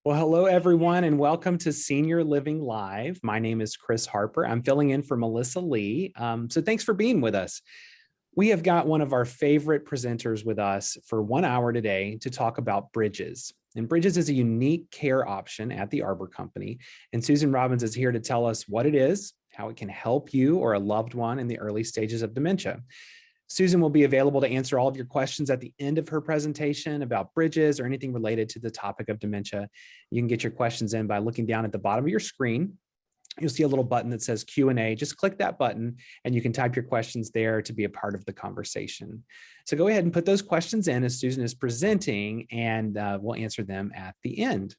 Well, hello, everyone, and welcome to Senior Living Live. My name is Chris Harper. I'm filling in for Melissa Lee. So thanks for being with us. We have got one of our favorite presenters with us for 1 hour today to talk about Bridges. And Bridges is a unique care option at the Arbor Company. And Susan Robbins is here to tell us what it is, how it can help you or a loved one in the early stages of dementia. Susan will be available to answer all of your questions at the end of her presentation about Bridges or anything related to the topic of dementia. You can get your questions in by looking down at the bottom of your screen. You'll see a little button that says Q&A. Just click that button and you can type your questions there to be a part of the conversation. So go ahead and put those questions in as Susan is presenting, and we'll answer them at the end.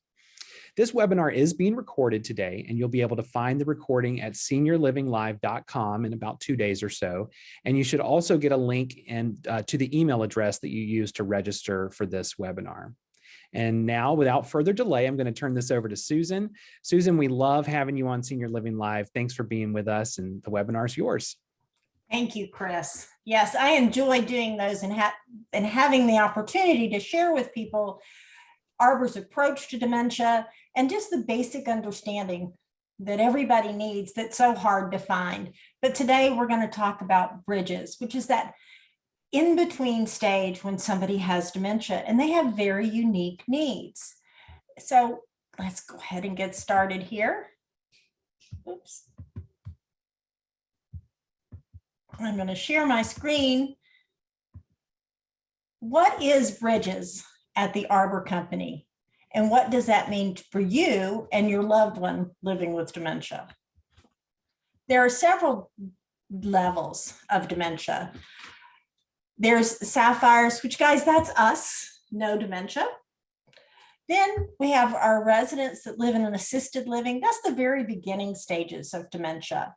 This webinar is being recorded today, and you'll be able to find the recording at seniorlivinglive.com in about 2 days or so. And you should also get a link to the email address that you used to register for this webinar. And now, without further delay, I'm going to turn this over to Susan. Susan, we love having you on Senior Living Live. Thanks for being with us, and the webinar is yours. Thank you, Chris. Yes, I enjoy doing those and having the opportunity to share with people Arbor's approach to dementia and just the basic understanding that everybody needs that's so hard to find. But today we're going to talk about Bridges, which is that in-between stage when somebody has dementia and they have very unique needs. So let's go ahead and get started here. Oops. I'm going to share my screen. What is Bridges at the Arbor Company? And what does that mean for you and your loved one living with dementia? There are several levels of dementia. There's sapphires, which, guys, that's us, no dementia. Then we have our residents that live in an assisted living. That's the very beginning stages of dementia.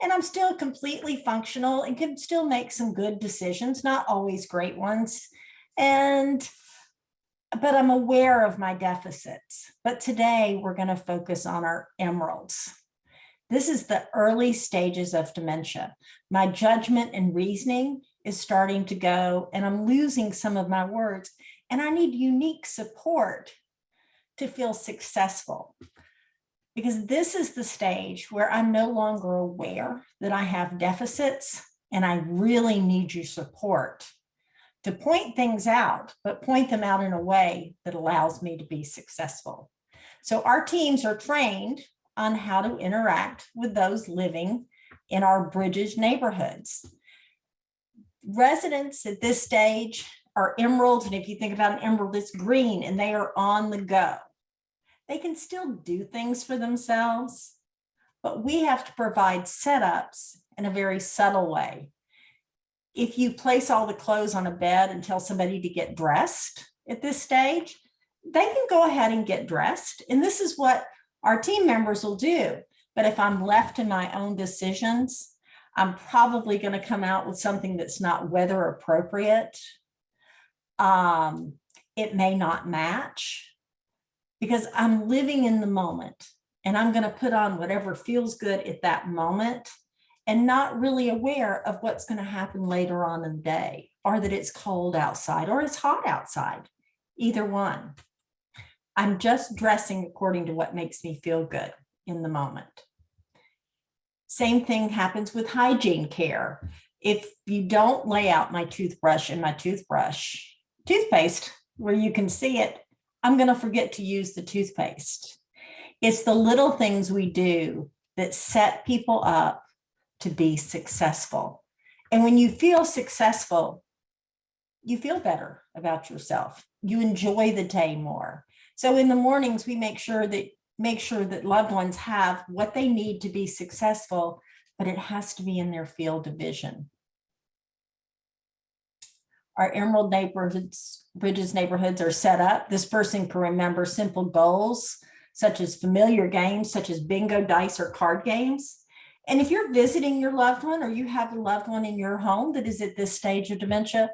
And I'm still completely functional and can still make some good decisions, not always great ones. But I'm aware of my deficits. But today we're going to focus on our emeralds. This is the early stages of dementia. My judgment and reasoning is starting to go, and I'm losing some of my words, and I need unique support to feel successful. Because this is the stage where I'm no longer aware that I have deficits, and I really need your support to point things out, but point them out in a way that allows me to be successful. So our teams are trained on how to interact with those living in our Bridges neighborhoods. Residents at this stage are emeralds, and if you think about an emerald, it's green, and they are on the go. They can still do things for themselves, but we have to provide setups in a very subtle way. If you place all the clothes on a bed and tell somebody to get dressed at this stage, they can go ahead and get dressed. And this is what our team members will do. But if I'm left to my own decisions, I'm probably going to come out with something that's not weather appropriate. It may not match because I'm living in the moment, and I'm going to put on whatever feels good at that moment, and not really aware of what's going to happen later on in the day, or that it's cold outside or it's hot outside, either one. I'm just dressing according to what makes me feel good in the moment. Same thing happens with hygiene care. If you don't lay out my toothbrush and my toothpaste where you can see it, I'm going to forget to use the toothpaste. It's the little things we do that set people up to be successful. And when you feel successful, you feel better about yourself. You enjoy the day more. So in the mornings, we make sure that loved ones have what they need to be successful, but it has to be in their field of vision. Our Emerald neighborhoods, Bridges neighborhoods are set up. This person can remember simple goals, such as familiar games, such as bingo, dice, or card games. And if you're visiting your loved one, or you have a loved one in your home that is at this stage of dementia,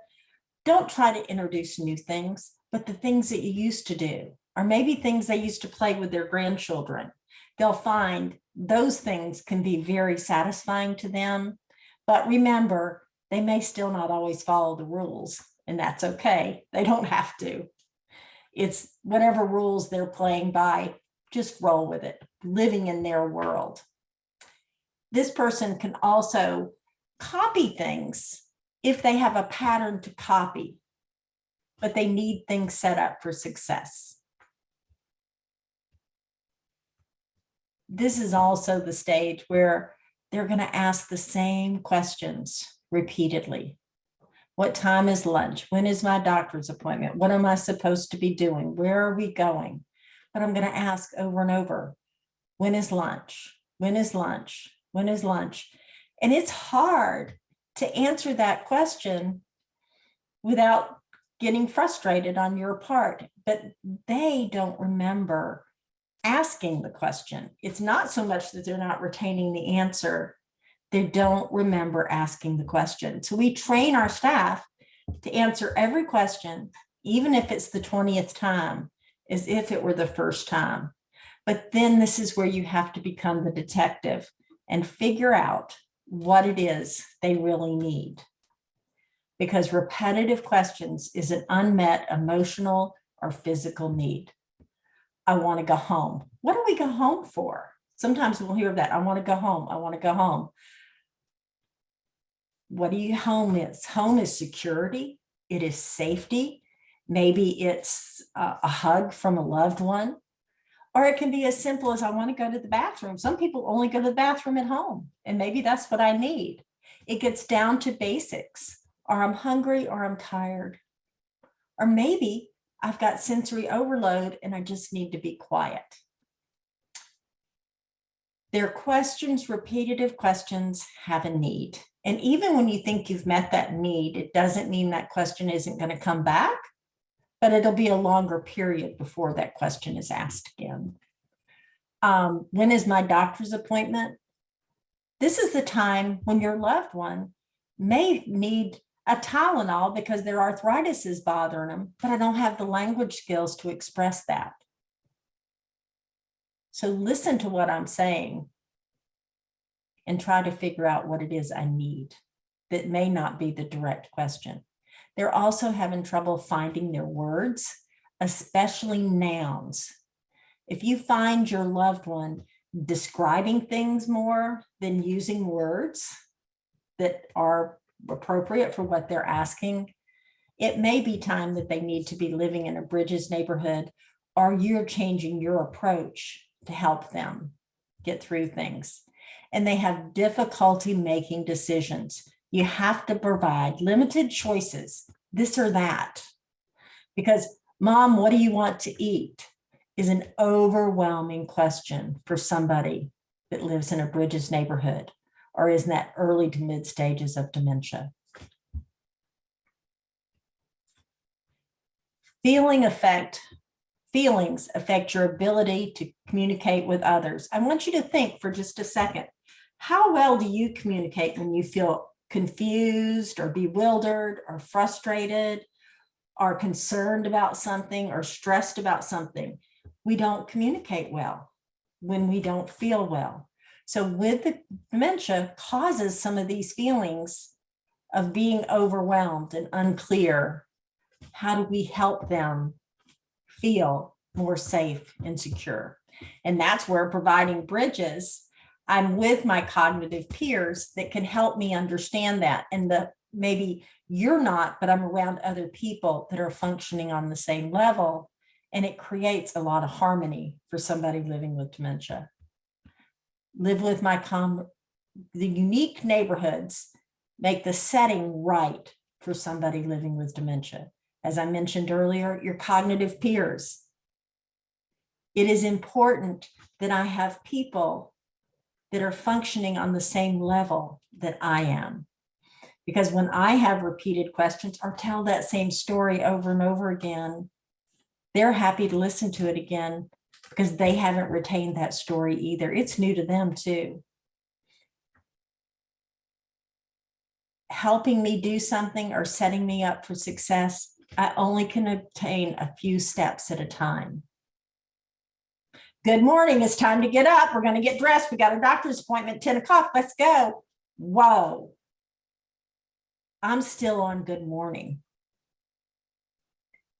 don't try to introduce new things, but the things that you used to do, or maybe things they used to play with their grandchildren. They'll find those things can be very satisfying to them. But remember, they may still not always follow the rules, and that's okay. They don't have to. It's whatever rules they're playing by, just roll with it, living in their world. This person can also copy things if they have a pattern to copy, but they need things set up for success. This is also the stage where they're going to ask the same questions repeatedly. What time is lunch? When is my doctor's appointment? What am I supposed to be doing? Where are we going? But I'm going to ask over and over, when is lunch? When is lunch? When is lunch? And it's hard to answer that question without getting frustrated on your part, but they don't remember asking the question. It's not so much that they're not retaining the answer, they don't remember asking the question. So we train our staff to answer every question, even if it's the 20th time, as if it were the first time. But then this is where you have to become the detective and figure out what it is they really need. Because repetitive questions is an unmet emotional or physical need. I want to go home. What do we go home for? Sometimes we'll hear that. I want to go home. I want to go home. What do you home is? Home is security. It is safety. Maybe it's a hug from a loved one. Or it can be as simple as I want to go to the bathroom. Some people only go to the bathroom at home, and maybe that's what I need. It gets down to basics. Or I'm hungry or I'm tired. Or maybe I've got sensory overload and I just need to be quiet. Their questions, repetitive questions, have a need. And even when you think you've met that need, it doesn't mean that question isn't going to come back, but it'll be a longer period before that question is asked again. When is my doctor's appointment? This is the time when your loved one may need a Tylenol because their arthritis is bothering them, but I don't have the language skills to express that. So listen to what I'm saying and try to figure out what it is I need that may not be the direct question. They're also having trouble finding their words, especially nouns. If you find your loved one describing things more than using words that are appropriate for what they're asking, it may be time that they need to be living in a Bridges neighborhood, or you're changing your approach to help them get through things. And they have difficulty making decisions. You have to provide limited choices, this or that. Because, Mom, what do you want to eat? Is an overwhelming question for somebody that lives in a Bridges neighborhood or is in that early to mid stages of dementia. Feelings affect your ability to communicate with others. I want you to think for just a second. How well do you communicate when you feel confused or bewildered or frustrated or concerned about something or stressed about something? We don't communicate well when we don't feel well. So with the dementia causes some of these feelings of being overwhelmed and unclear. How do we help them feel more safe and secure? And that's where providing bridges, I'm with my cognitive peers that can help me understand that. And maybe you're not, but I'm around other people that are functioning on the same level. And it creates a lot of harmony for somebody living with dementia. Live with the unique neighborhoods make the setting right for somebody living with dementia. As I mentioned earlier, your cognitive peers. It is important that I have people that are functioning on the same level that I am. Because when I have repeated questions or tell that same story over and over again, they're happy to listen to it again because they haven't retained that story either. It's new to them too. Helping me do something or setting me up for success, I only can obtain a few steps at a time. Good morning, it's time to get up. We're going to get dressed. We got a doctor's appointment, 10 o'clock, let's go. Whoa, I'm still on good morning.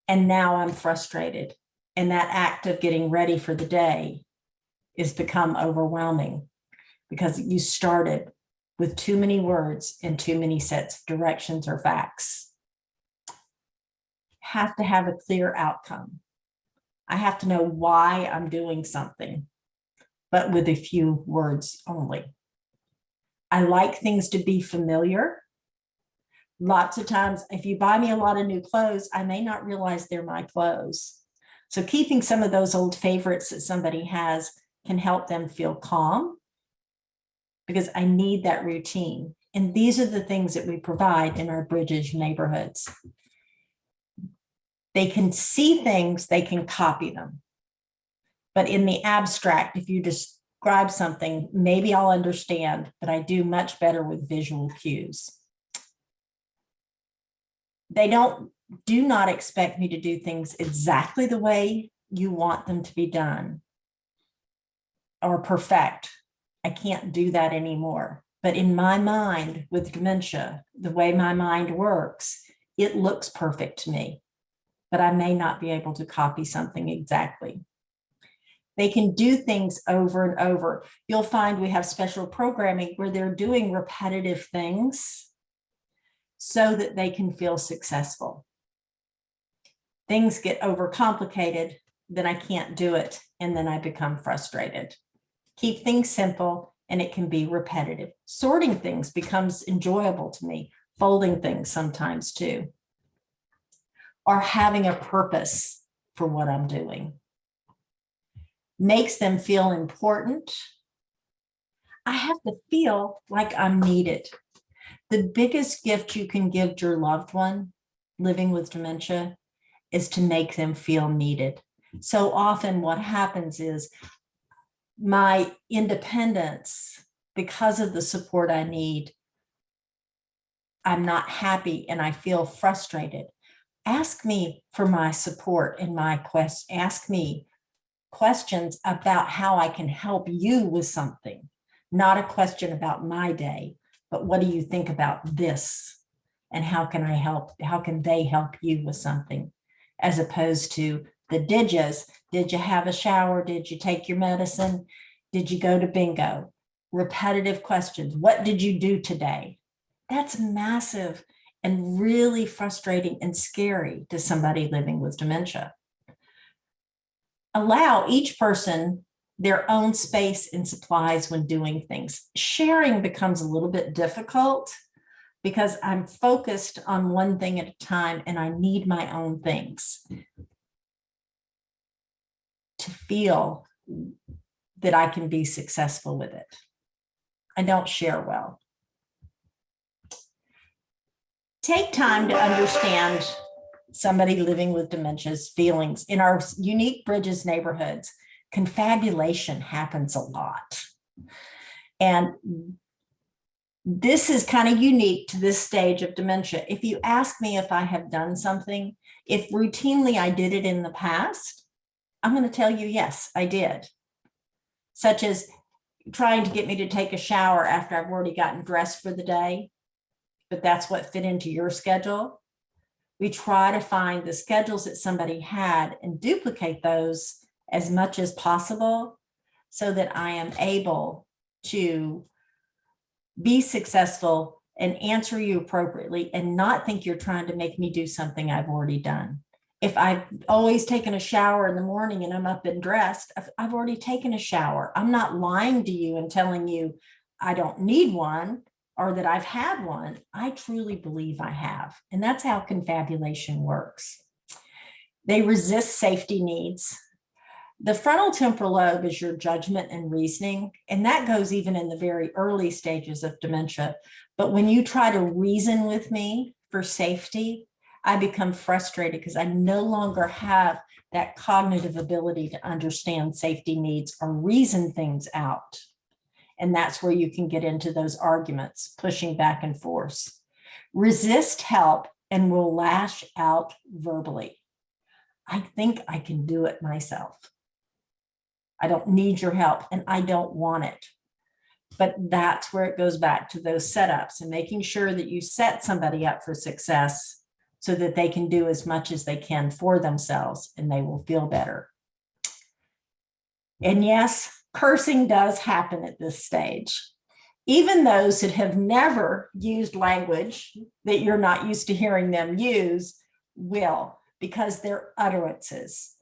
And now I'm frustrated. And that act of getting ready for the day is become overwhelming because you started with too many words and too many sets of directions or facts. Have to have a clear outcome. I have to know why I'm doing something, but with a few words only. I like things to be familiar. Lots of times, if you buy me a lot of new clothes, I may not realize they're my clothes. So keeping some of those old favorites that somebody has can help them feel calm because I need that routine. And these are the things that we provide in our Bridges neighborhoods. They can see things, they can copy them. But in the abstract, if you describe something, maybe I'll understand, but I do much better with visual cues. They do not expect me to do things exactly the way you want them to be done or perfect. I can't do that anymore. But in my mind, with dementia, the way my mind works, it looks perfect to me, but I may not be able to copy something exactly. They can do things over and over. You'll find we have special programming where they're doing repetitive things so that they can feel successful. Things get overcomplicated, then I can't do it, and then I become frustrated. Keep things simple, and it can be repetitive. Sorting things becomes enjoyable to me, folding things sometimes too, or having a purpose for what I'm doing. Makes them feel important. I have to feel like I'm needed. The biggest gift you can give your loved one living with dementia is to make them feel needed. So often what happens is my independence, because of the support I need, I'm not happy and I feel frustrated. Ask me for my support in my quest. Ask me questions about how I can help you with something, not a question about my day, but what do you think about this? And how can I help? How can they help you with something? As opposed to the did you have a shower? Did you take your medicine? Did you go to bingo? Repetitive questions. What did you do today? That's massive and really frustrating and scary to somebody living with dementia. Allow each person their own space and supplies when doing things. Sharing becomes a little bit difficult because I'm focused on one thing at a time and I need my own things to feel that I can be successful with it. I don't share well. Take time to understand somebody living with dementia's feelings. In our unique Bridges neighborhoods, confabulation happens a lot. And this is kind of unique to this stage of dementia. If you ask me if I have done something, if routinely I did it in the past, I'm going to tell you, yes, I did. Such as trying to get me to take a shower after I've already gotten dressed for the day, but that's what fit into your schedule. We try to find the schedules that somebody had and duplicate those as much as possible so that I am able to be successful and answer you appropriately and not think you're trying to make me do something I've already done. If I've always taken a shower in the morning and I'm up and dressed, I've already taken a shower. I'm not lying to you and telling you I don't need one or that I've had one. I truly believe I have. And that's how confabulation works. They resist safety needs. The frontal temporal lobe is your judgment and reasoning, and that goes even in the very early stages of dementia. But when you try to reason with me for safety, I become frustrated because I no longer have that cognitive ability to understand safety needs or reason things out. And that's where you can get into those arguments, pushing back and forth. Resist help and will lash out verbally. I think I can do it myself. I don't need your help and I don't want it. But that's where it goes back to those setups and making sure that you set somebody up for success so that they can do as much as they can for themselves and they will feel better. And yes, cursing does happen at this stage. Even those that have never used language that you're not used to hearing them use will, because they're utterances.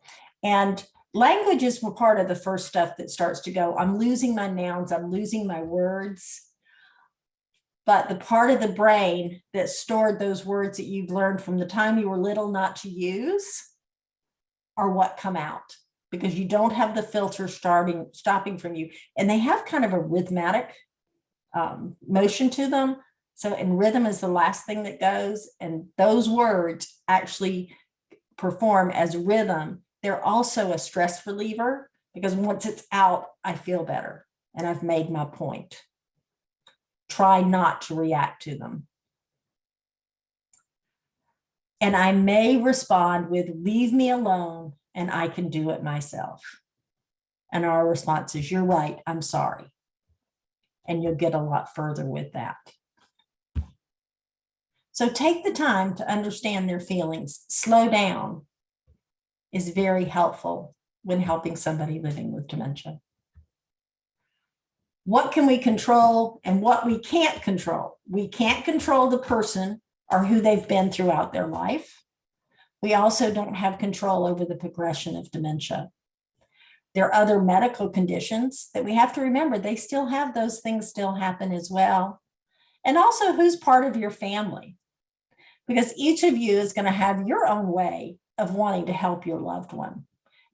And languages were part of the first stuff that starts to go, I'm losing my nouns, I'm losing my words. But the part of the brain that stored those words that you've learned from the time you were little not to use are what come out, because you don't have the filter stopping from you. And they have kind of a rhythmic motion to them. So, and rhythm is the last thing that goes. And those words actually perform as rhythm. They're also a stress reliever, because once it's out, I feel better and I've made my point. Try not to react to them. And I may respond with, leave me alone and I can do it myself. And our response is, you're right, I'm sorry. And you'll get a lot further with that. So take the time to understand their feelings. Slow down is very helpful when helping somebody living with dementia. What can we control and what we can't control? We can't control the person or who they've been throughout their life. We also don't have control over the progression of dementia. There are other medical conditions that we have to remember. They still have those things still happen as well. And also, who's part of your family? Because each of you is going to have your own way of wanting to help your loved one.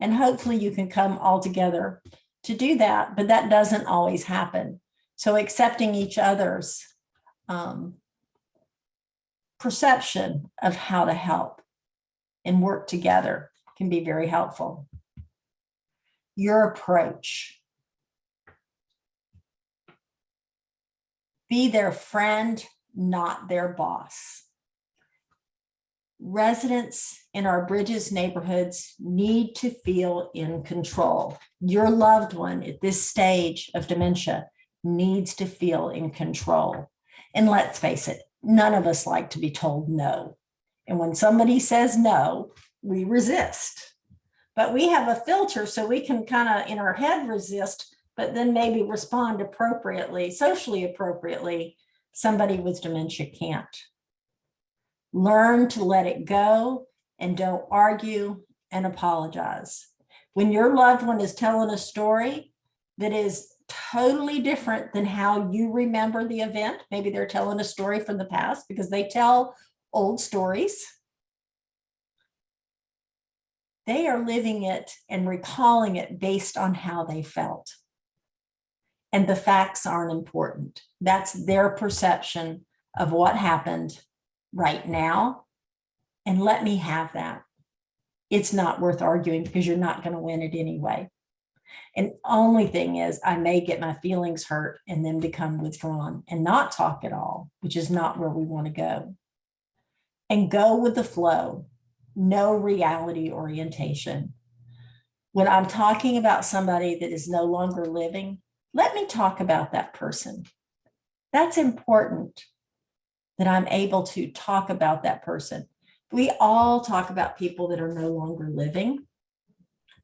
And hopefully you can come all together to do that, but that doesn't always happen. So accepting each other's perception of how to help and work together can be very helpful. Your approach. Be their friend, not their boss. Residents in our Bridges neighborhoods need to feel in control. Your loved one at this stage of dementia needs to feel in control. And let's face it, none of us like to be told no. And when somebody says no, we resist. But we have a filter so we can kind of in our head resist, but then maybe respond appropriately, socially appropriately. Somebody with dementia can't. Learn to let it go and don't argue and apologize. When your loved one is telling a story that is totally different than how you remember the event, maybe they're telling a story from the past because they tell old stories. They are living it and recalling it based on how they felt. And the facts aren't important. That's their perception of what happened right now, and let me have that. It's not worth arguing because you're not going to win it anyway. And only thing is, I may get my feelings hurt and then become withdrawn and not talk at all, which is not where we want to go. And go with the flow, no reality orientation. When I'm talking about somebody that is no longer living, let me talk about that person. That's important, that I'm able to talk about that person. We all talk about people that are no longer living,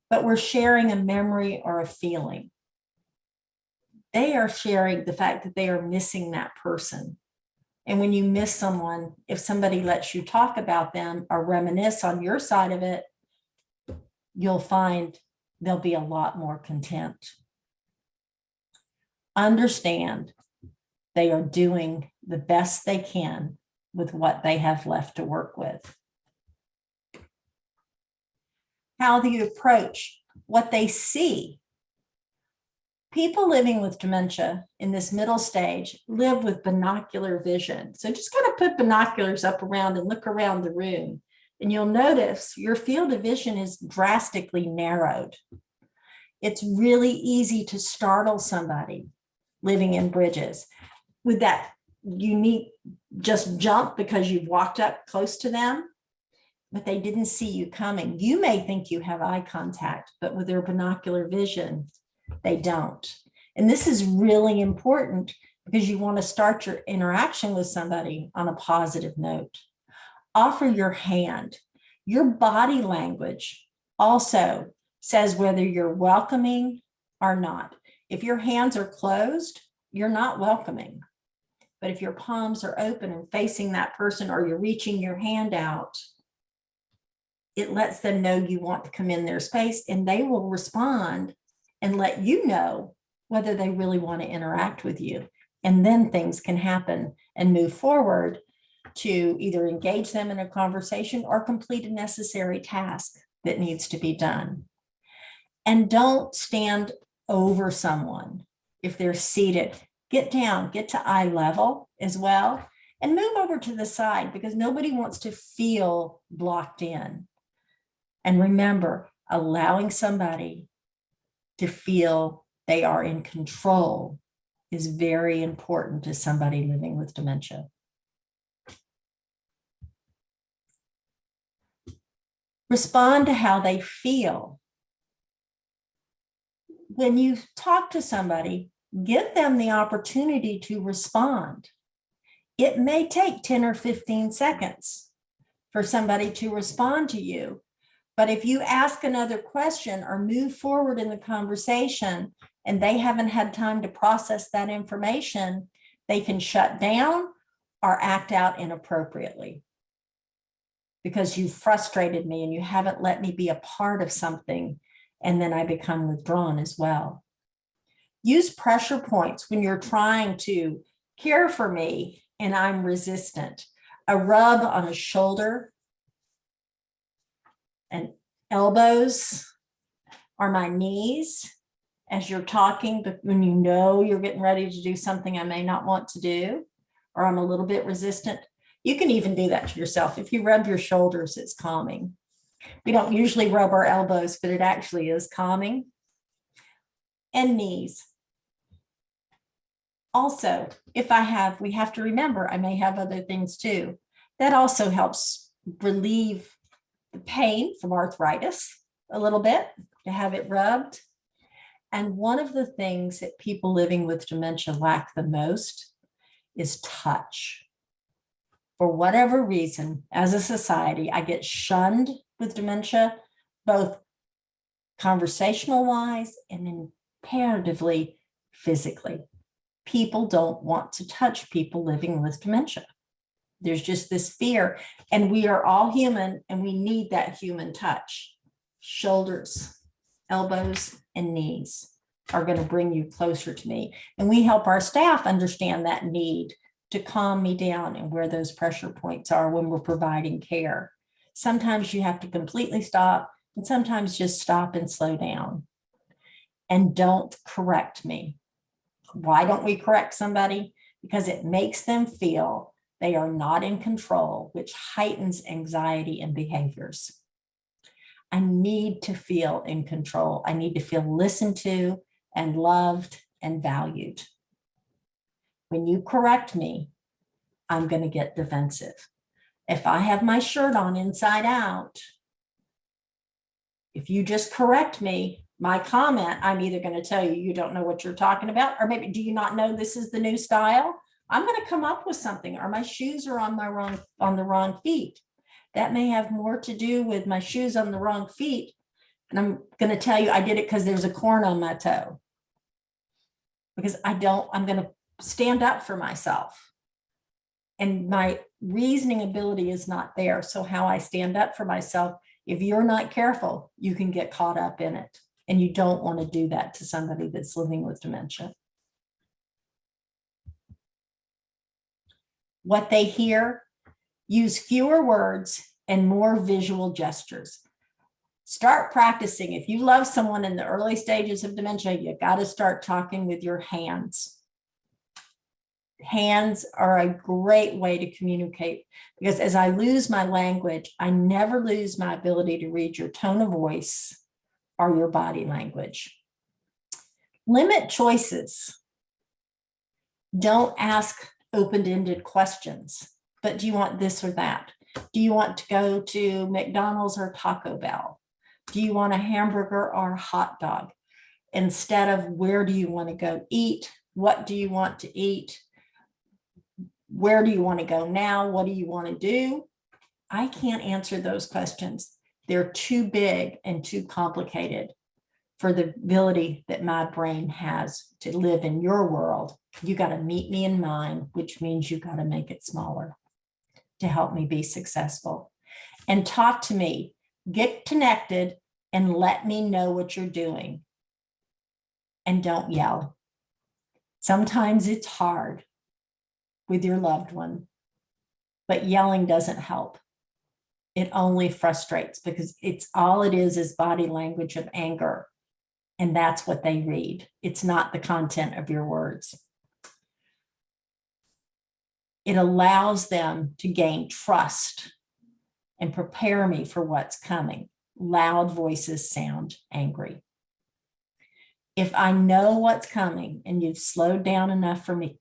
but we're sharing a memory or a feeling. They are sharing the fact that they are missing that person. And when you miss someone, if somebody lets you talk about them or reminisce on your side of it, you'll find they'll be a lot more content. Understand they are doing the best they can with what they have left to work with. How do you approach what they see? People living with dementia in this middle stage live with binocular vision. So just kind of put binoculars up around and look around the room, and you'll notice your field of vision is drastically narrowed. It's really easy to startle somebody living in Bridges with that unique just jump because you've walked up close to them, but they didn't see you coming. You may think you have eye contact, but with their binocular vision, they don't. And this is really important because you want to start your interaction with somebody on a positive note. offer your hand. Your body language also says whether you're welcoming or not. If your hands are closed, you're not welcoming. But if your palms are open and facing that person, or you're reaching your hand out, it lets them know you want to come in their space, and they will respond and let you know whether they really want to interact with you. And then things can happen and move forward to either engage them in a conversation or complete a necessary task that needs to be done. And don't stand over someone if they're seated. Get down, get to eye level as well, and move over to the side, because nobody wants to feel blocked in. And remember, allowing somebody to feel they are in control is very important to somebody living with dementia. Respond to how they feel. When you talk to somebody, give them the opportunity to respond. It may take 10 or 15 seconds for somebody to respond to you. But if you ask another question or move forward in the conversation and they haven't had time to process that information, they can shut down or act out inappropriately because you frustrated me and you haven't let me be a part of something, and then I become withdrawn as well. Use pressure points when you're trying to care for me and I'm resistant. A rub on a shoulder and elbows or my knees as you're talking, but when you know you're getting ready to do something I may not want to do, or I'm a little bit resistant. You can even do that to yourself. If you rub your shoulders, it's calming. We don't usually rub our elbows, but it actually is calming. And knees. Also, we have to remember, I may have other things too. That also helps relieve the pain from arthritis a little bit, to have it rubbed. And one of the things that people living with dementia lack the most is touch. For whatever reason, as a society, I get shunned with dementia, both conversational wise and imperatively physically. People don't want to touch people living with dementia. There's just this fear, and we are all human and we need that human touch. Shoulders, elbows, and knees are going to bring you closer to me. And we help our staff understand that need to calm me down and where those pressure points are when we're providing care. Sometimes you have to completely stop, and sometimes just stop and slow down. And don't correct me. Why don't we correct somebody? Because it makes them feel they are not in control, which heightens anxiety and behaviors. I need to feel in control. I need to feel listened to and loved and valued. When you correct me, I'm going to get defensive. If I have my shirt on inside out, if you just correct me, my comment, I'm either going to tell you, you don't know what you're talking about, or maybe, do you not know this is the new style? I'm going to come up with something, or my shoes are on the wrong feet. That may have more to do with my shoes on the wrong feet. And I'm going to tell you, I did it because there's a corn on my toe. Because I'm going to stand up for myself. And my reasoning ability is not there. So how I stand up for myself, if you're not careful, you can get caught up in it. And you don't want to do that to somebody that's living with dementia. What they hear, use fewer words and more visual gestures. Start practicing. If you love someone in the early stages of dementia, you got to start talking with your hands. Hands are a great way to communicate, because as I lose my language, I never lose my ability to read your tone of voice or your body language. Limit choices. Don't ask open-ended questions, but do you want this or that? Do you want to go to McDonald's or Taco Bell? Do you want a hamburger or a hot dog? Instead of where do you want to go eat? What do you want to eat? Where do you want to go now? What do you want to do? I can't answer those questions. They're too big and too complicated for the ability that my brain has to live in your world. You got to meet me in mine, which means you got to make it smaller to help me be successful. And talk to me, get connected, and let me know what you're doing. And don't yell. Sometimes it's hard with your loved one, but yelling doesn't help. It only frustrates, because it's all it is body language of anger. And that's what they read. It's not the content of your words. It allows them to gain trust and prepare me for what's coming. Loud voices sound angry. If I know what's coming and you've slowed down enough for me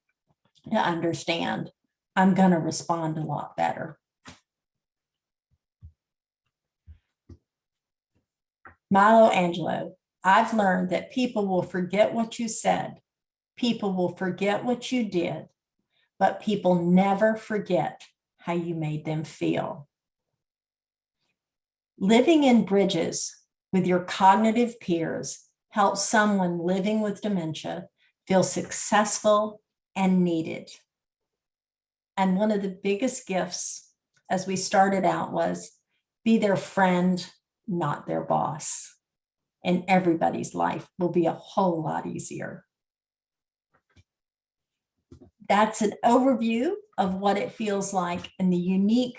to understand, I'm going to respond a lot better. Milo Angelo, I've learned that people will forget what you said. People will forget what you did, but people never forget how you made them feel. Living in bridges with your cognitive peers helps someone living with dementia feel successful and needed. And one of the biggest gifts, as we started out, was be their friend, not their boss. And everybody's life will be a whole lot easier. That's an overview of what it feels like and the unique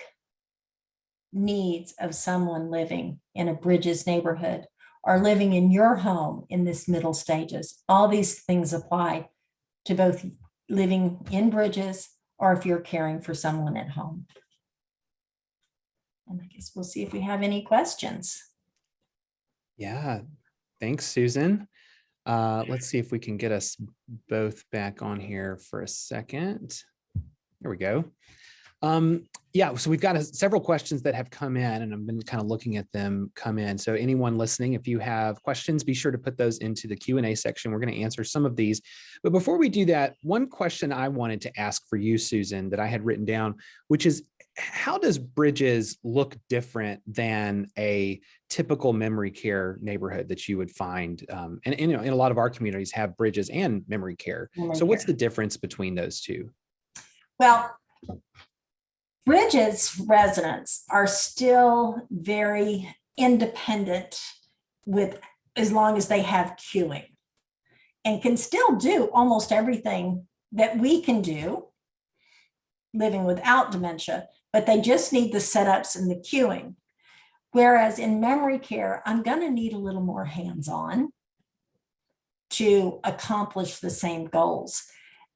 needs of someone living in a Bridges neighborhood or living in your home in this middle stages. All these things apply to both living in Bridges or if you're caring for someone at home. And I guess we'll see if we have any questions. Yeah, thanks, Susan. Let's see if we can get us both back on here for a second. There we go. Yeah, so we've got several questions that have come in, and I've been kind of looking at them come in. So anyone listening, if you have questions, be sure to put those into the Q&A section. We're going to answer some of these. But before we do that, one question I wanted to ask for you, Susan, that I had written down, which is, how does Bridges look different than a typical memory care neighborhood that you would find? And you know, in a lot of our communities have Bridges and memory care. So what's the difference between those two? Well, Bridges residents are still very independent with as long as they have queuing, and can still do almost everything that we can do living without dementia, but they just need the setups and the queuing. Whereas in memory care, I'm going to need a little more hands-on to accomplish the same goals.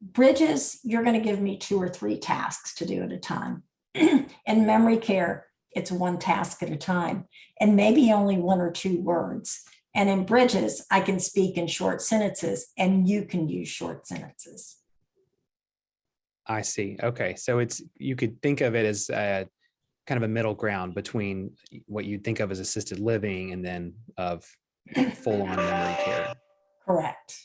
Bridges, you're going to give me 2 or 3 tasks to do at a time. In memory care, it's 1 task at a time, and maybe only 1 or 2 words. And in Bridges, I can speak in short sentences, and you can use short sentences. I see. Okay. So you could think of it as kind of a middle ground between what you think of as assisted living and then of full-on memory care. Correct.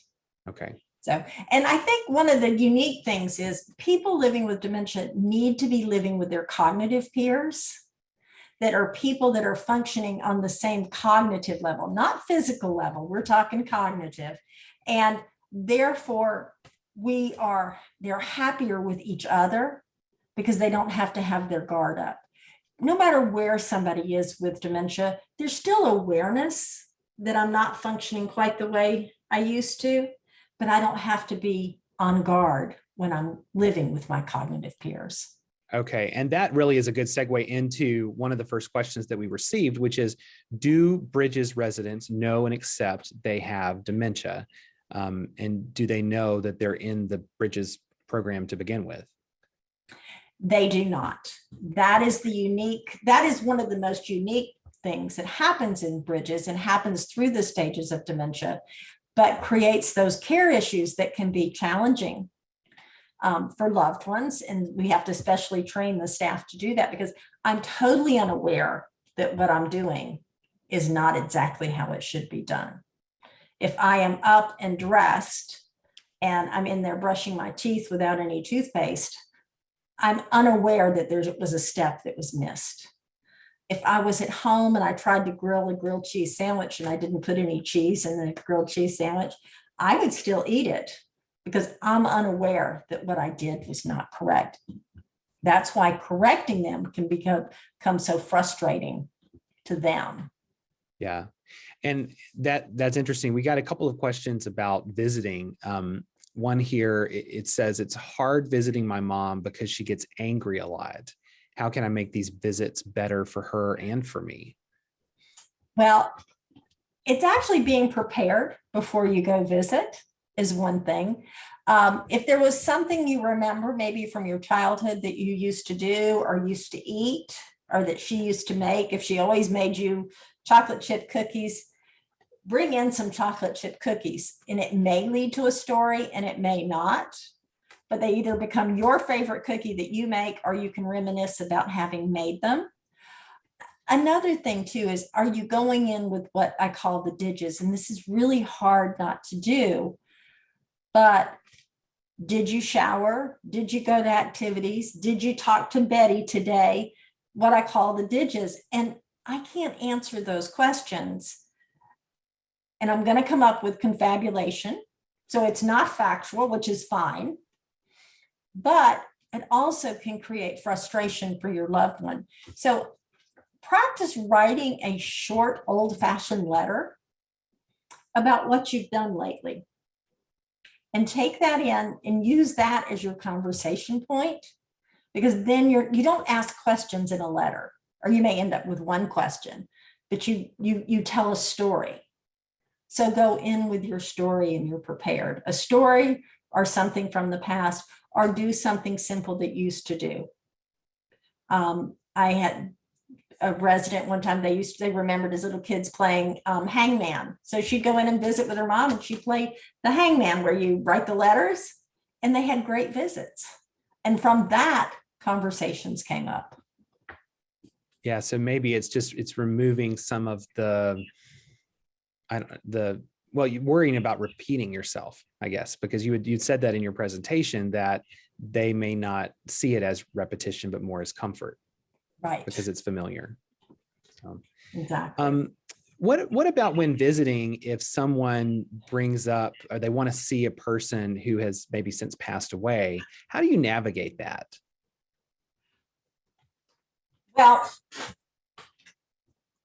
Okay. So, and I think one of the unique things is people living with dementia need to be living with their cognitive peers that are people that are functioning on the same cognitive level, not physical level. We're talking cognitive. And therefore, they're happier with each other because they don't have to have their guard up. No matter where somebody is with dementia, there's still awareness that I'm not functioning quite the way I used to, but I don't have to be on guard when I'm living with my cognitive peers. Okay. And that really is a good segue into one of the first questions that we received, which is, do Bridges residents know and accept they have dementia? And do they know that they're in the Bridges program to begin with? They do not. That is one of the most unique things that happens in Bridges and happens through the stages of dementia, but creates those care issues that can be challenging for loved ones. And we have to especially train the staff to do that, because I'm totally unaware that what I'm doing is not exactly how it should be done. If I am up and dressed and I'm in there brushing my teeth without any toothpaste, I'm unaware that there was a step that was missed. If I was at home and I tried to grill a grilled cheese sandwich and I didn't put any cheese in the grilled cheese sandwich, I would still eat it because I'm unaware that what I did was not correct. That's why correcting them can become so frustrating to them. Yeah. And that's interesting. We got a couple of questions about visiting. One here, it says, it's hard visiting my mom because she gets angry a lot. How can I make these visits better for her and for me? Well, it's actually being prepared before you go visit is one thing. If there was something you remember, maybe from your childhood that you used to do or used to eat, or that she used to make, if she always made you chocolate chip cookies, bring in some chocolate chip cookies, and it may lead to a story and it may not, but they either become your favorite cookie that you make, or you can reminisce about having made them. Another thing too is, are you going in with what I call the DIGs? And this is really hard not to do, but did you shower? Did you go to activities? Did you talk to Betty today? What I call the DIGs. And I can't answer those questions. And I'm going to come up with confabulation. So it's not factual, which is fine. But it also can create frustration for your loved one. So practice writing a short, old-fashioned letter about what you've done lately. And take that in and use that as your conversation point, because then you don't ask questions in a letter, or you may end up with one question, but you tell a story. So go in with your story and you're prepared. A story or something from the past, or do something simple that you used to do. I had a resident one time, they remembered as little kids playing hangman. So she'd go in and visit with her mom, and she'd play the hangman where you write the letters, and they had great visits. And from that, conversations came up. Yeah. So maybe it's removing some of you're worrying about repeating yourself, I guess, because you said that in your presentation that they may not see it as repetition, but more as comfort. Right. Because it's familiar. Exactly. What about when visiting, if someone brings up, or they want to see a person who has maybe since passed away, how do you navigate that? Well,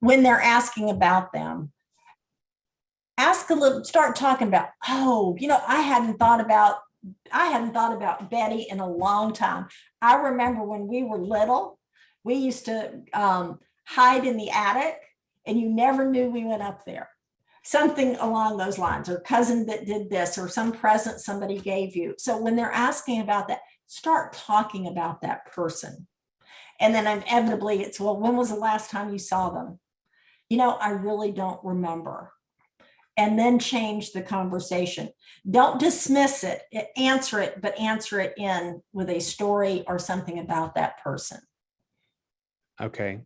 when they're asking about them, start talking about, I hadn't thought about Betty in a long time. I remember when we were little, we used to hide in the attic, and you never knew we went up there. Something along those lines, or cousin that did this, or some present somebody gave you. So when they're asking about that, start talking about that person. And then inevitably it's, well, when was the last time you saw them? I really don't remember. And then change the conversation. Don't dismiss it, answer it, but answer it in with a story or something about that person. Okay.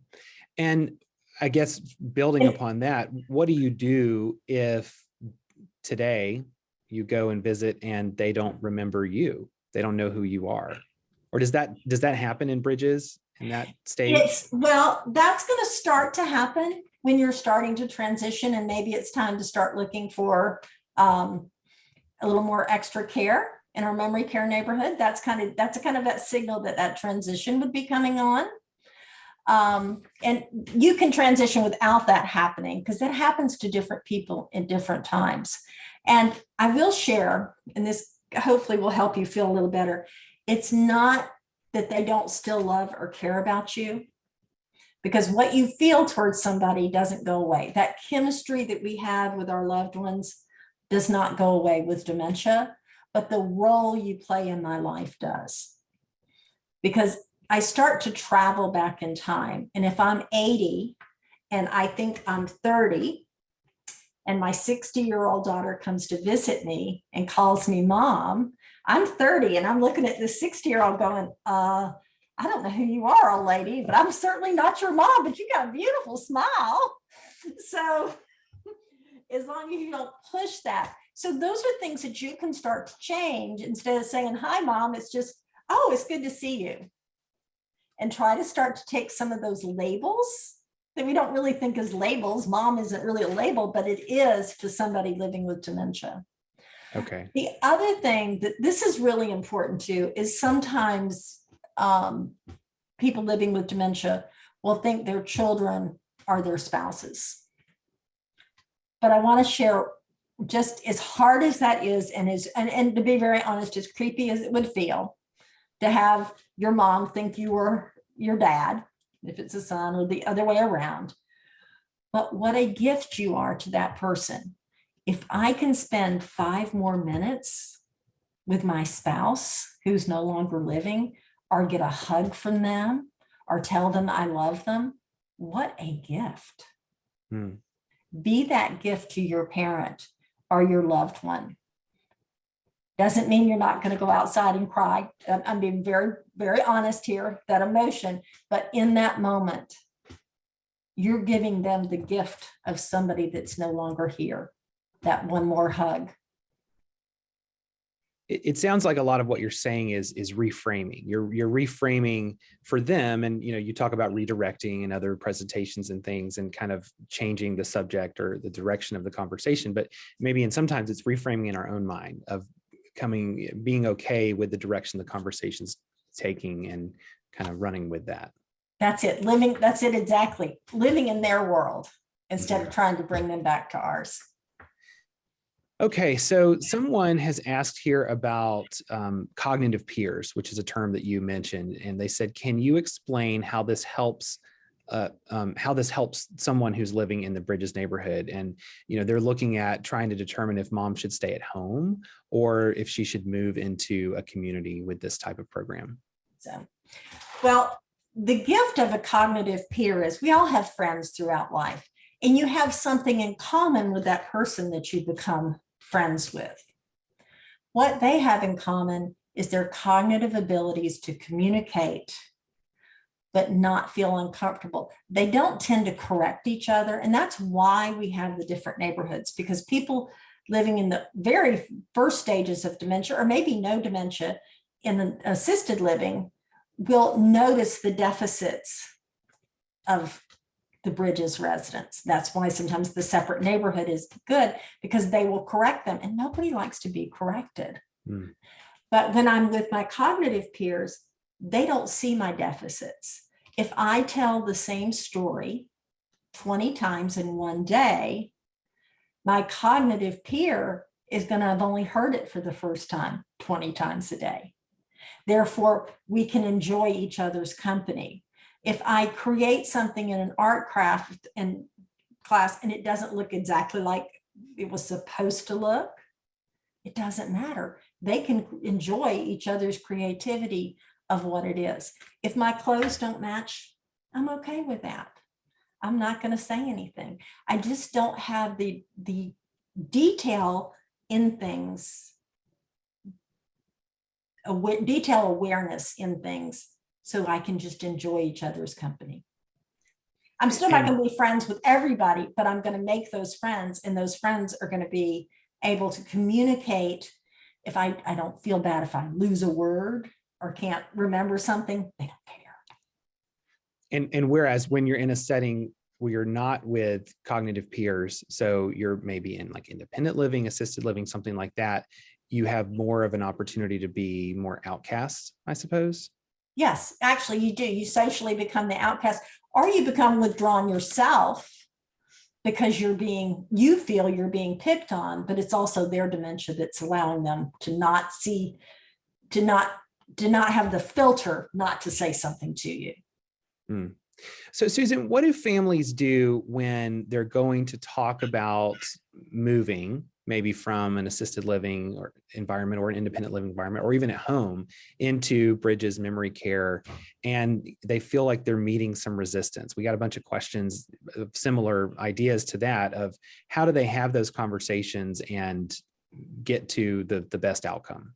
And I guess building upon that, what do you do if today you go and visit and they don't remember you? They don't know who you are? Or does that happen in bridges in that stage? That's going to start to happen when you're starting to transition, and maybe it's time to start looking for a little more extra care in our memory care neighborhood. That's kind of that signal that transition would be coming on. And you can transition without that happening, because that happens to different people in different times. And I will share, and this hopefully will help you feel a little better. It's not that they don't still love or care about you, because what you feel towards somebody doesn't go away. That chemistry that we have with our loved ones does not go away with dementia, but the role you play in my life does. Because I start to travel back in time. And if I'm 80 and I think I'm 30, and my 60-year-old daughter comes to visit me and calls me mom, I'm 30 and I'm looking at this 60-year-old going, I don't know who you are, old lady, but I'm certainly not your mom, but you got a beautiful smile. So as long as you don't push that. So those are things that you can start to change. Instead of saying, hi, mom, it's just, oh, it's good to see you. And try to start to take some of those labels that we don't really think as labels. Mom isn't really a label, but it is to somebody living with dementia. Okay. The other thing that this is really important too is sometimes people living with dementia will think their children are their spouses. But I want to share, just as hard as that is, and to be very honest, as creepy as it would feel to have your mom think you were your dad, if it's a son, or the other way around. But what a gift you are to that person. If I can spend 5 more minutes with my spouse who's no longer living, or get a hug from them, or tell them I love them, what a gift. Be that gift to your parent or your loved one. Doesn't mean you're not going to go outside and cry. I'm being very, very honest here, that emotion, but in that moment, you're giving them the gift of somebody that's no longer here. That one more hug. It sounds like a lot of what you're saying is reframing. You're reframing for them, and you talk about redirecting and other presentations and things, and kind of changing the subject or the direction of the conversation. But maybe, and sometimes it's reframing in our own mind of being okay with the direction the conversation's taking and kind of running with that. That's it. That's it exactly. Living in their world instead of trying to bring them back to ours. Okay, so someone has asked here about cognitive peers, which is a term that you mentioned, and they said, can you explain how this helps someone who's living in the Bridges neighborhood? And they're looking at trying to determine if mom should stay at home or if she should move into a community with this type of program. So, well, the gift of a cognitive peer is we all have friends throughout life, and you have something in common with that person that you become friends with. What they have in common is their cognitive abilities to communicate, but not feel uncomfortable. They don't tend to correct each other. And that's why we have the different neighborhoods, because people living in the very first stages of dementia, or maybe no dementia in an assisted living, will notice the deficits of the Bridges residents. That's why sometimes the separate neighborhood is good, because they will correct them, and nobody likes to be corrected. But when I'm with my cognitive peers, they don't see my deficits. If I tell the same story 20 times in one day, my cognitive peer is going to have only heard it for the first time 20 times a day. Therefore, we can enjoy each other's company. If I create something in an art craft and class and it doesn't look exactly like it was supposed to look, it doesn't matter. They can enjoy each other's creativity of what it is. If my clothes don't match, I'm okay with that. I'm not going to say anything. I just don't have the detail in things, detail awareness in things, so I can just enjoy each other's company. I'm still not going to be friends with everybody, but I'm going to make those friends, and those friends are going to be able to communicate. If I don't feel bad if I lose a word or can't remember something, they don't care. And whereas when you're in a setting where you're not with cognitive peers, so you're maybe in like independent living, assisted living, something like that, you have more of an opportunity to be more outcast, I suppose. Yes, actually you do. You socially become the outcast, or you become withdrawn yourself because you feel you're being picked on, but it's also their dementia that's allowing them to not see, to not have the filter not to say something to you. So Susan, what do families do when they're going to talk about moving, maybe from an assisted living or environment or an independent living environment, or even at home, into Bridges memory care, and they feel like they're meeting some resistance? We got a bunch of questions of similar ideas to that, of how do they have those conversations and get to the best outcome?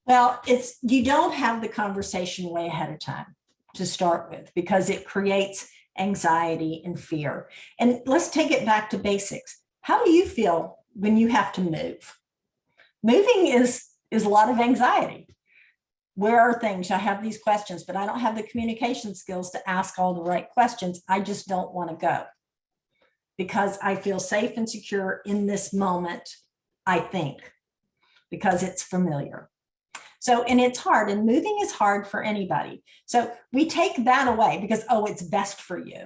Well, you don't have the conversation way ahead of time to start with, because it creates anxiety and fear. And let's take it back to basics. How do you feel when you have to move? Moving is a lot of anxiety. Where are things? I have these questions, but I don't have the communication skills to ask all the right questions. I just don't want to go because I feel safe and secure in this moment, I think, because it's familiar. So, and it's hard, and moving is hard for anybody. So we take that away because, oh, it's best for you.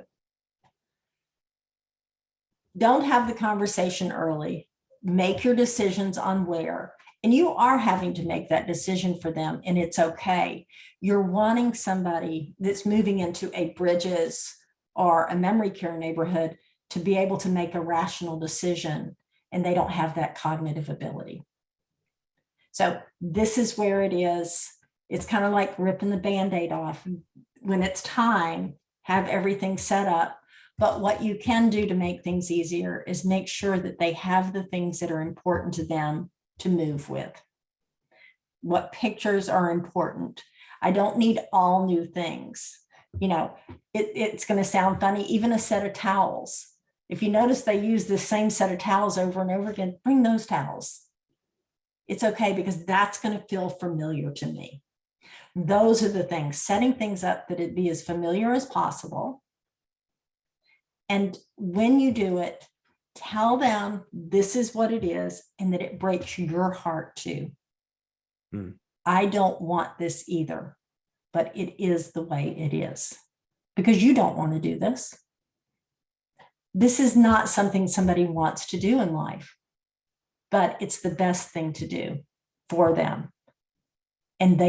Don't have the conversation early. Make your decisions on where. And you are having to make that decision for them, and it's okay. You're wanting somebody that's moving into a Bridges or a memory care neighborhood to be able to make a rational decision, and they don't have that cognitive ability. So this is where it is. It's kind of like ripping the Band-Aid off. When it's time, have everything set up. But what you can do to make things easier is make sure that they have the things that are important to them to move with. What pictures are important. I don't need all new things. You know, it's going to sound funny, even a set of towels. If you notice they use the same set of towels over and over again, bring those towels. It's okay because that's going to feel familiar to me. Those are the things, setting things up that it be as familiar as possible. And when you do it, tell them this is what it is and that it breaks your heart too. I don't want this either, but it is the way it is because you don't want to do this. This is not something somebody wants to do in life, but it's the best thing to do for them. And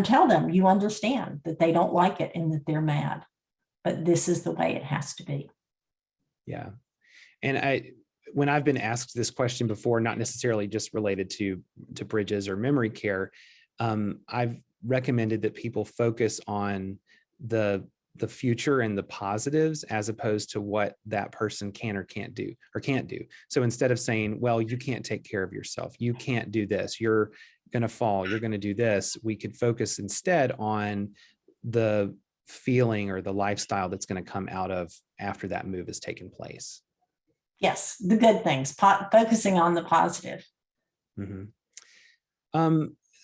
tell them you understand that they don't like it and that they're mad, but this is the way it has to be. Yeah. And when I've been asked this question before, not necessarily just related to Bridges or memory care, I've recommended that people focus on the future and the positives as opposed to what that person can or can't do. So instead of saying, well, you can't take care of yourself, you can't do this, you're going to fall, you're going to do this, we could focus instead on the feeling or the lifestyle that's going to come out of after that move has taken place. Yes, the good things, focusing on the positive.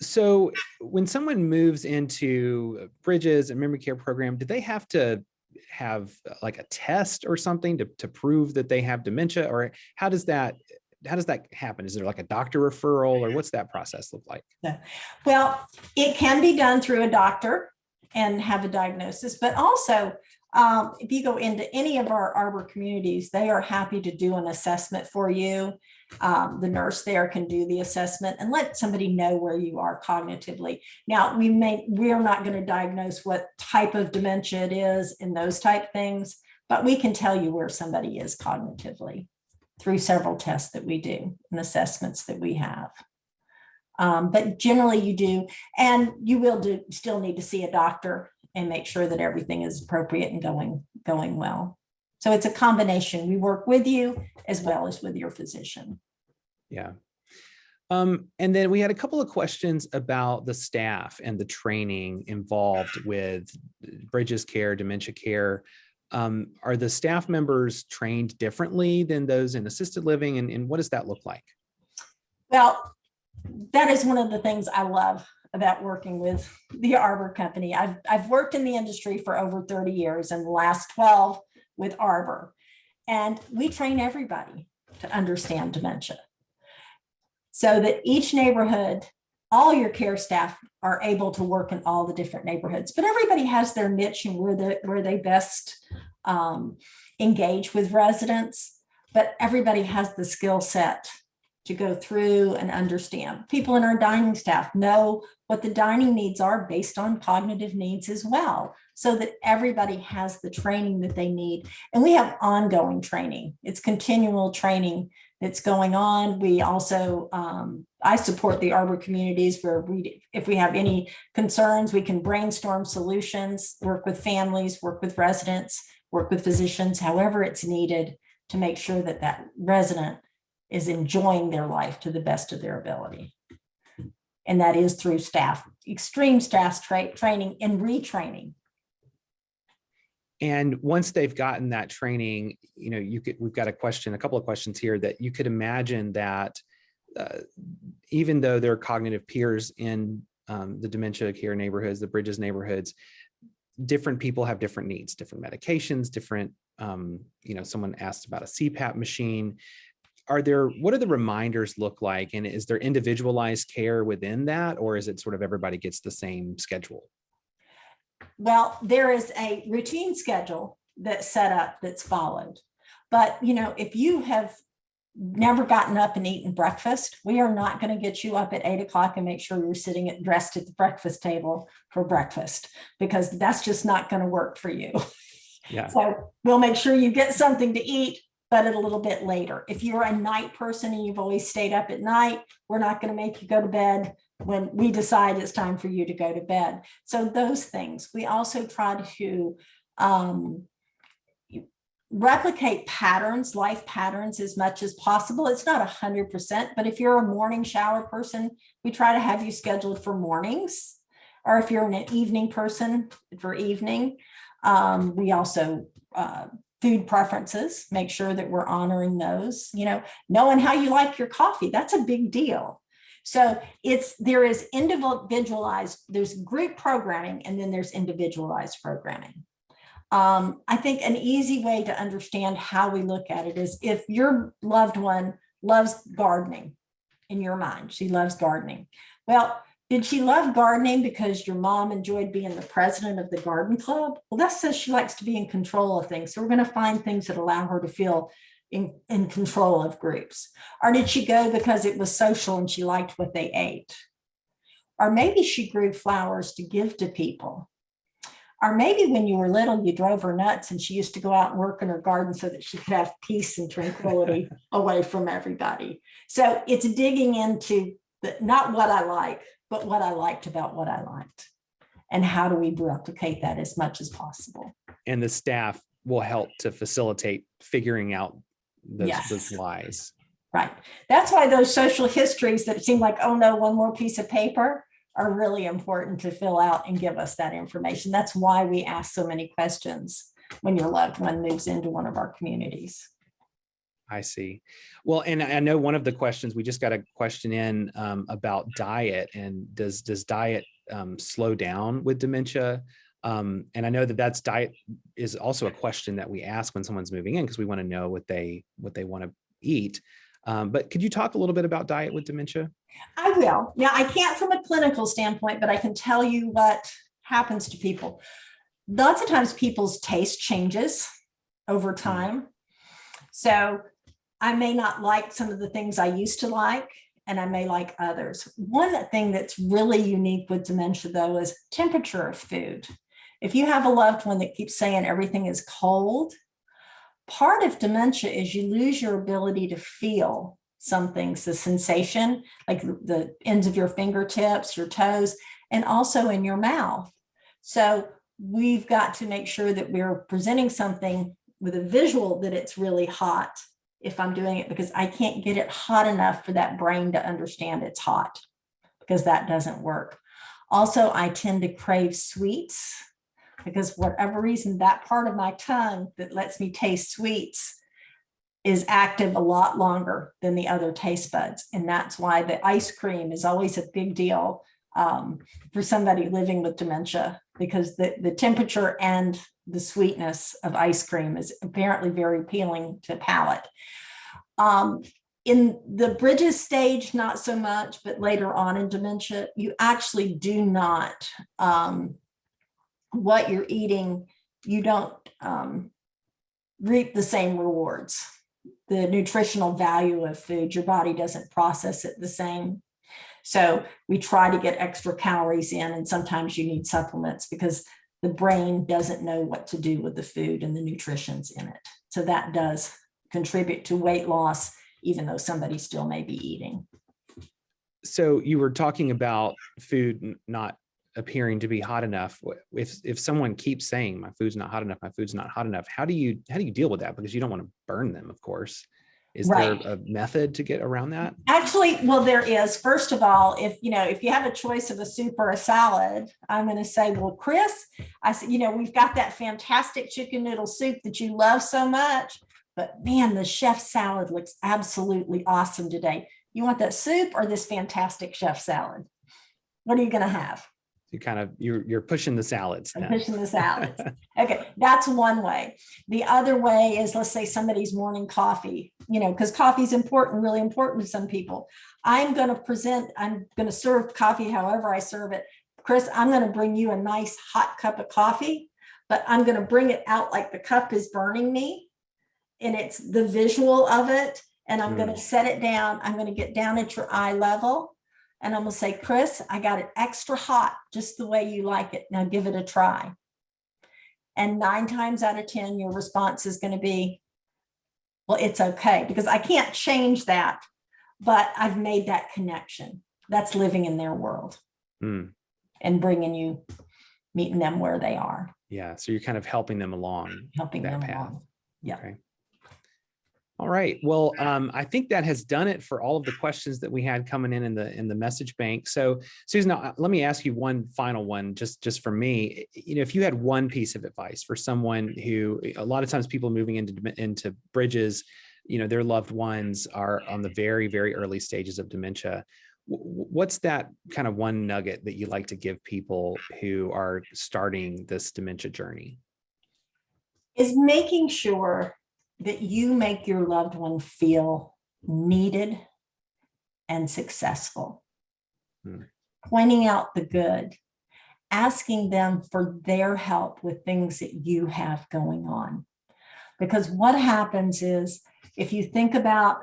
So when someone moves into Bridges and memory care program, do they have to have like a test or something to prove that they have dementia, or how does that happen? Is there like a doctor referral, or what's that process look like? Well, it can be done through a doctor and have a diagnosis, but also if you go into any of our Arbor communities, they are happy to do an assessment for you. The nurse there can do the assessment and let somebody know where you are cognitively. Now, we are not going to diagnose what type of dementia it is and those type things, but we can tell you where somebody is cognitively through several tests that we do and assessments that we have. But generally you do, and you will still need to see a doctor and make sure that everything is appropriate and going well. So it's a combination. We work with you as well as with your physician. Yeah. And then we had a couple of questions about the staff and the training involved with Bridges care, dementia care. Are the staff members trained differently than those in assisted living? And what does that look like? Well, that is one of the things I love about working with the Arbor company. I've worked in the industry for over 30 years and the last 12 with Arbor. And we train everybody to understand dementia so that each neighborhood, all your care staff are able to work in all the different neighborhoods, but everybody has their niche and where they best engage with residents, but everybody has the skill set to go through and understand. People in our dining staff know what the dining needs are based on cognitive needs as well, so that everybody has the training that they need. And we have ongoing training. It's continual training that's going on. We also, I support the Arbor communities where if we have any concerns, we can brainstorm solutions, work with families, work with residents, work with physicians, however it's needed to make sure that that resident is enjoying their life to the best of their ability. And that is through extreme staff training and retraining. And once they've gotten that training, we've got a couple of questions here that you could imagine that even though their cognitive peers in the dementia care neighborhoods, the Bridges neighborhoods, different people have different needs, different medications, different, someone asked about a CPAP machine. What do the reminders look like? And is there individualized care within that, or is it sort of everybody gets the same schedule? Well, there is a routine schedule that's set up that's followed. But, if you have never gotten up and eaten breakfast, we are not going to get you up at 8 o'clock and make sure you're sitting dressed at the breakfast table for breakfast, because that's just not going to work for you. Yeah. So we'll make sure you get something to eat, but a little bit later. If you're a night person and you've always stayed up at night, we're not going to make you go to bed when we decide it's time for you to go to bed. So those things. We also try to replicate patterns, life patterns, as much as possible. It's not 100%, but if you're a morning shower person, we try to have you scheduled for mornings. Or if you're an evening person, for evening. We also food preferences, make sure that we're honoring those, knowing how you like your coffee. That's a big deal. So there is individualized, there's group programming, and then there's individualized programming. I think an easy way to understand how we look at it is, if your loved one loves gardening, in your mind, she loves gardening. Well, did she love gardening because your mom enjoyed being the president of the garden club? Well, that says she likes to be in control of things. So we're going to find things that allow her to feel in control of groups. Or did she go because it was social and she liked what they ate? Or maybe she grew flowers to give to people. Or maybe when you were little, you drove her nuts and she used to go out and work in her garden so that she could have peace and tranquility away from everybody. So it's digging into not what I like, but what I liked about what I liked. And how do we replicate that as much as possible? And the staff will help to facilitate figuring out those whys. Right. That's why those social histories that seem like, oh no, one more piece of paper, are really important to fill out and give us that information. That's why we ask so many questions when your loved one moves into one of our communities. I see. Well, and I know one of the questions, we just got a question in about diet, and does diet slow down with dementia? And I know that's diet is also a question that we ask when someone's moving in, because we want to know what they want to eat. But could you talk a little bit about diet with dementia? I will. Now, I can't from a clinical standpoint, but I can tell you what happens to people. Lots of times people's taste changes over time. So I may not like some of the things I used to like, and I may like others. One thing that's really unique with dementia, though, is temperature of food. If you have a loved one that keeps saying everything is cold, part of dementia is you lose your ability to feel some things, the sensation, like the ends of your fingertips, your toes, and also in your mouth. So we've got to make sure that we're presenting something with a visual that it's really hot if I'm doing it, because I can't get it hot enough for that brain to understand it's hot, because that doesn't work. Also, I tend to crave sweets, because whatever reason, that part of my tongue that lets me taste sweets is active a lot longer than the other taste buds. And that's why the ice cream is always a big deal for somebody living with dementia, because the temperature and the sweetness of ice cream is apparently very appealing to palate. In the Bridges stage, not so much, but later on in dementia, you actually do not, what you're eating, you don't reap the same rewards. The nutritional value of food, your body doesn't process it the same. So we try to get extra calories in, and sometimes you need supplements because the brain doesn't know what to do with the food and the nutrition's in it. So that does contribute to weight loss, even though somebody still may be eating. So you were talking about food not appearing to be hot enough. If someone keeps saying my food's not hot enough, my food's not hot enough, how do you deal with that? Because you don't want to burn them, of course. Is right. there a method to get around that? Actually, well, there is. First of all, if you have a choice of a soup or a salad, I'm going to say, well, Chris, I said, we've got that fantastic chicken noodle soup that you love so much, but man, the chef salad looks absolutely awesome today. You want that soup or this fantastic chef salad? What are you going to have? You're pushing the salads. I'm pushing the salads. Okay, that's one way. The other way is, let's say somebody's morning coffee, because coffee is important, really important to some people. I'm going to serve coffee however I serve it. Chris, I'm going to bring you a nice hot cup of coffee, but I'm going to bring it out like the cup is burning me. And it's the visual of it. And I'm going to set it down. I'm going to get down at your eye level. And I'm going to say, Chris, I got it extra hot, just the way you like it. Now give it a try. And 9 times out of 10, your response is going to be, well, it's okay, because I can't change that, but I've made that connection. That's living in their world and meeting them where they are. Yeah. So you're kind of helping them along. Along. Yeah. Okay. All right. Well, I think that has done it for all of the questions that we had coming in the message bank. So, Susan, let me ask you one final one, just for me. If you had one piece of advice for someone who, a lot of times people moving into bridges, their loved ones are on the very, very early stages of dementia. What's that kind of one nugget that you like to give people who are starting this dementia journey? Is making sure that you make your loved one feel needed and successful. Pointing out the good, asking them for their help with things that you have going on. Because what happens is, if you think about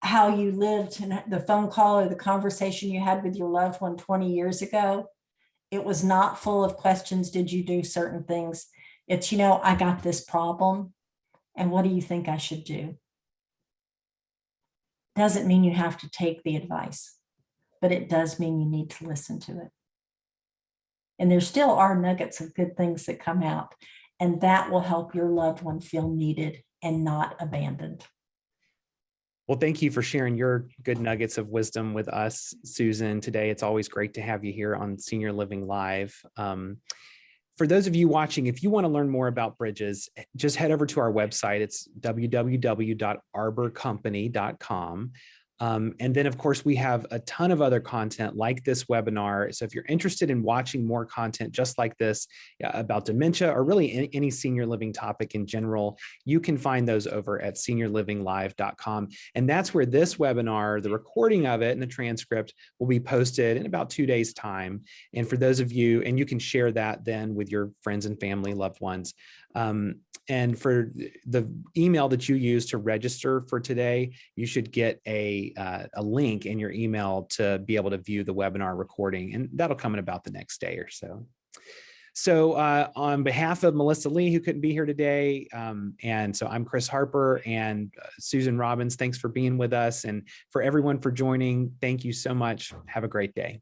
how you lived and the phone call or the conversation you had with your loved one 20 years ago, it was not full of questions. Did you do certain things? It's, I got this problem. And what do you think I should do? Doesn't mean you have to take the advice, but it does mean you need to listen to it. And there still are nuggets of good things that come out, and that will help your loved one feel needed and not abandoned. Well, thank you for sharing your good nuggets of wisdom with us, Susan, today. It's always great to have you here on Senior Living Live. For those of you watching, if you want to learn more about bridges, just head over to our website. It's www.arborcompany.com. And then, of course, we have a ton of other content like this webinar. So if you're interested in watching more content just like this about dementia, or really any senior living topic in general, you can find those over at seniorlivinglive.com. And that's where this webinar, the recording of it and the transcript, will be posted in about 2 days' time. And for those of you, and you can share that then with your friends and family, loved ones. And for the email that you use to register for today, you should get a link in your email to be able to view the webinar recording, and that'll come in about the next day or so. So on behalf of Melissa Lee, who couldn't be here today, and so I'm Chris Harper, and Susan Robbins, thanks for being with us, and for everyone for joining, thank you so much. Have a great day.